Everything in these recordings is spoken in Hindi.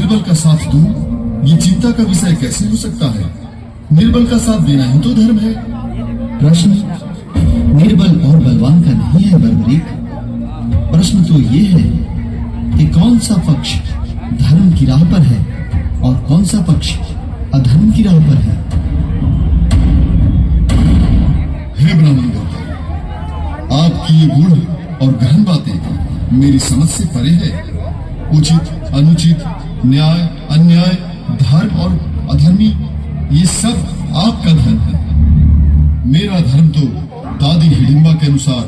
निर्बल का साथ दूं, ये चिंता का विषय कैसे हो सकता है? निर्बल का साथ देना ही तो धर्म है। प्रश्न निर्बल और बलवान का नहीं है बर्बरीक। प्रश्न तो ये है कि कौन सा पक्ष धर्म की राह पर है और कौन सा पक्ष अधर्म की राह पर है। हे ब्राह्मण देवता, आपकी ये गूढ़ और गहन बातें मेरी समझ से परे है। उचित, अनुचित, न्याय, अन्याय, धर्म और अधर्मी, ये सब आपका धर्म है। मेरा धर्म तो दादी हिडिंबा के अनुसार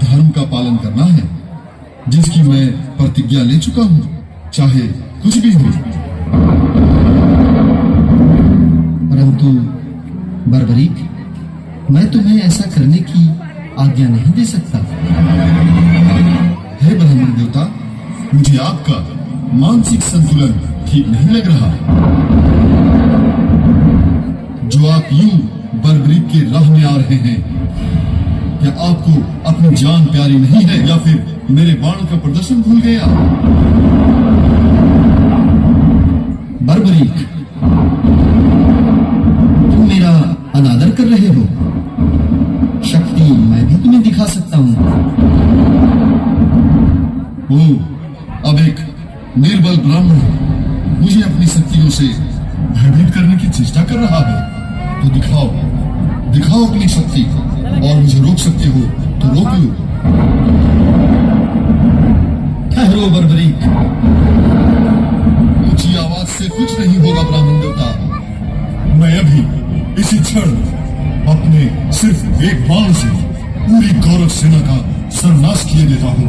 धर्म का पालन करना है, जिसकी मैं प्रतिज्ञा ले चुका हूँ, चाहे कुछ भी हो। परंतु बर्बरीक, मैं तुम्हें ऐसा करने की आज्ञा नहीं दे सकता। हे ब्राह्मण देवता, मुझे आपका मानसिक संतुलन ठीक नहीं लग रहा। जो आप यूं बर्बरीक के राह में आ रहे हैं, क्या आपको अपनी जान प्यारी नहीं है या फिर मेरे बाण का प्रदर्शन भूल गया? बर्बरीक, तुम मेरा अनादर कर रहे हो। शक्ति मैं भी तुम्हें दिखा सकता हूँ। अब एक निर्बल ब्राह्मण मुझे अपनी शक्तियों से भयभीत करने की चेष्टा कर रहा है, तो दिखाओ अपनी शक्ति, और मुझे रोक सकते हो तो रोक लो। ठहरो बर्बरीक। ऊंची आवाज से कुछ नहीं होगा ब्राह्मण देवता। मैं अभी इसी क्षण अपने सिर्फ एक बाण से पूरी कौरव सेना का सर्वनाश किए देता हूँ।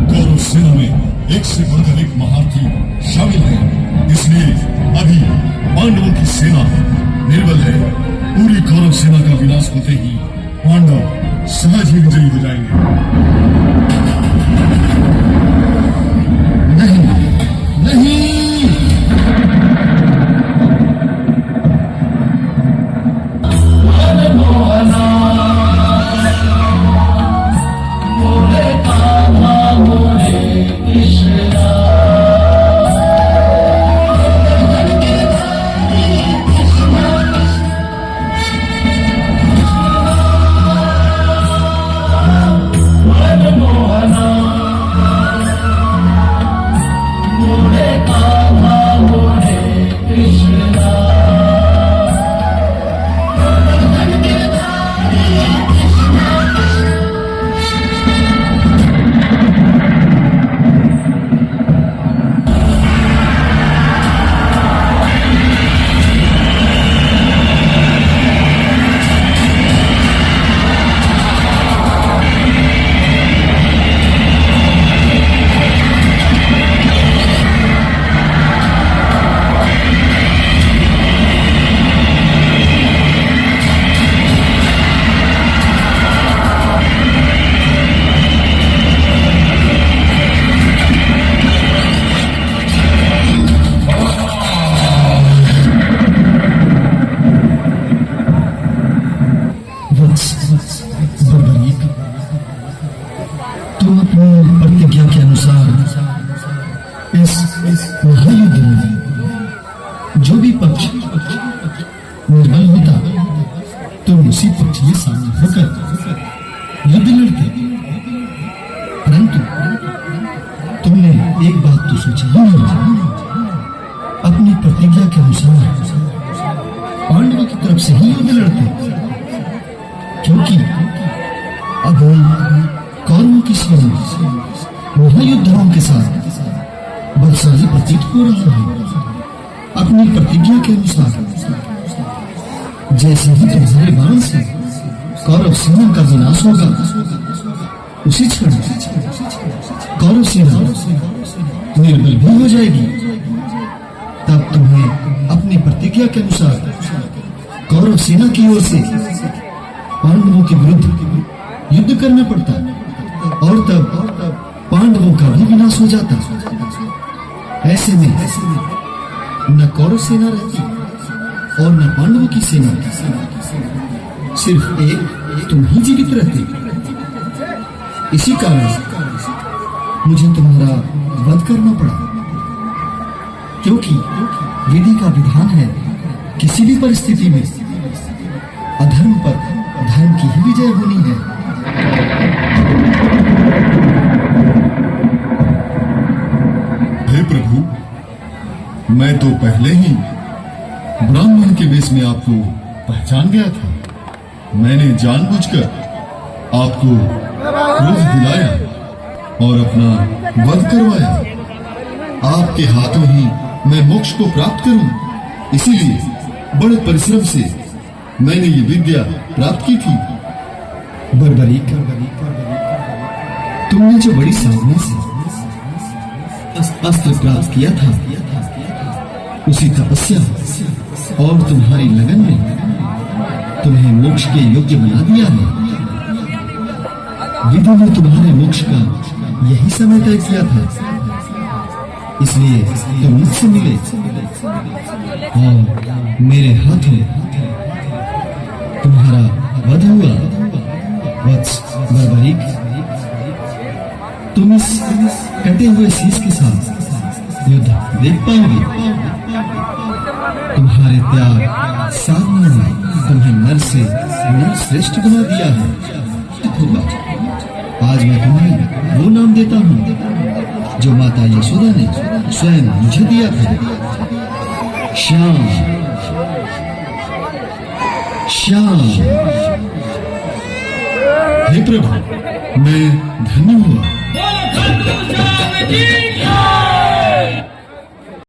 कौरव सेना में एक से बढ़कर एक महारथी शामिल है, इसलिए अभी पांडवों की सेना निर्बल है। पूरी कौरव सेना का विनाश होते ही पांडव सहज ही विजयी हो जाएंगे। नहीं। तुम अपनी प्रतिज्ञा के अनुसार इस महायुद्ध में जो भी पक्ष निर्बल होता, तुम उसी पक्ष में शामिल होकर युद्ध लड़ते। परंतु तुमने एक बात तो सोची ही नहीं। अपनी प्रतिज्ञा के अनुसार पांडवों की तरफ से ही युद्ध लड़ते, क्योंकि अभी कौरवों की सेना महायोद्धाओं के साथ बलशाली प्रतीत हो रहा है। अपनी प्रतिज्ञा के अनुसार जैसे ही तुम्हारे बाण से कौरव सेना का विनाश होगा, उसी क्षण कौरव सेना निर्बल भी हो जाएगी। तब तुम्हें अपनी प्रतिज्ञा के अनुसार कौरव सेना की ओर से पांडवों के विरुद्ध युद्ध करना पड़ता, और तब पांडवों का भी विनाश हो जाता। ऐसे में न कौरव सेना रहती और न पांडवों की सेना, सिर्फ एक तुम ही जीवित रहते। इसी कारण मुझे तुम्हारा वध करना पड़ा। क्योंकि विधि का विधान है किसी भी परिस्थिति में अधर्म पर धर्म की ही विजय होनी है। हे प्रभु, मैं तो पहले ही ब्राह्मण के वेश में आपको पहचान गया था। मैंने जानबूझकर आपको क्रोध दिलाया और अपना वध करवाया। आपके हाथों ही मैं मोक्ष को प्राप्त करूं, इसीलिए बड़े परिश्रम से मैंने ये विद्या प्राप्त की थी। बर्बरीक, तुमने जो बड़ी सावधानी से अस्त्र प्राप्त किया था, उसी तपस्या और तुम्हारी लगन ने तुम्हें मोक्ष के योग्य बना दिया है। विधि ने तुम्हारे मोक्ष का यही समय तय किया था, इसलिए तुम मुझसे मिले और मेरे हाथों तुम्हारा वध हुआ। वत्स बर्बरीक, तुम इस कटे हुए शीश के साथ युद्ध देख पाओगे। तुम्हारे त्याग साधना ने तुम्हें नर से नर श्रेष्ठ बना दिया है। आज मैं तुम्हें वो नाम देता हूँ जो माता यशोदा ने स्वयं मुझे दिया था, श्याम। श्याम। हे प्रभु, मैं धन्य हुआ।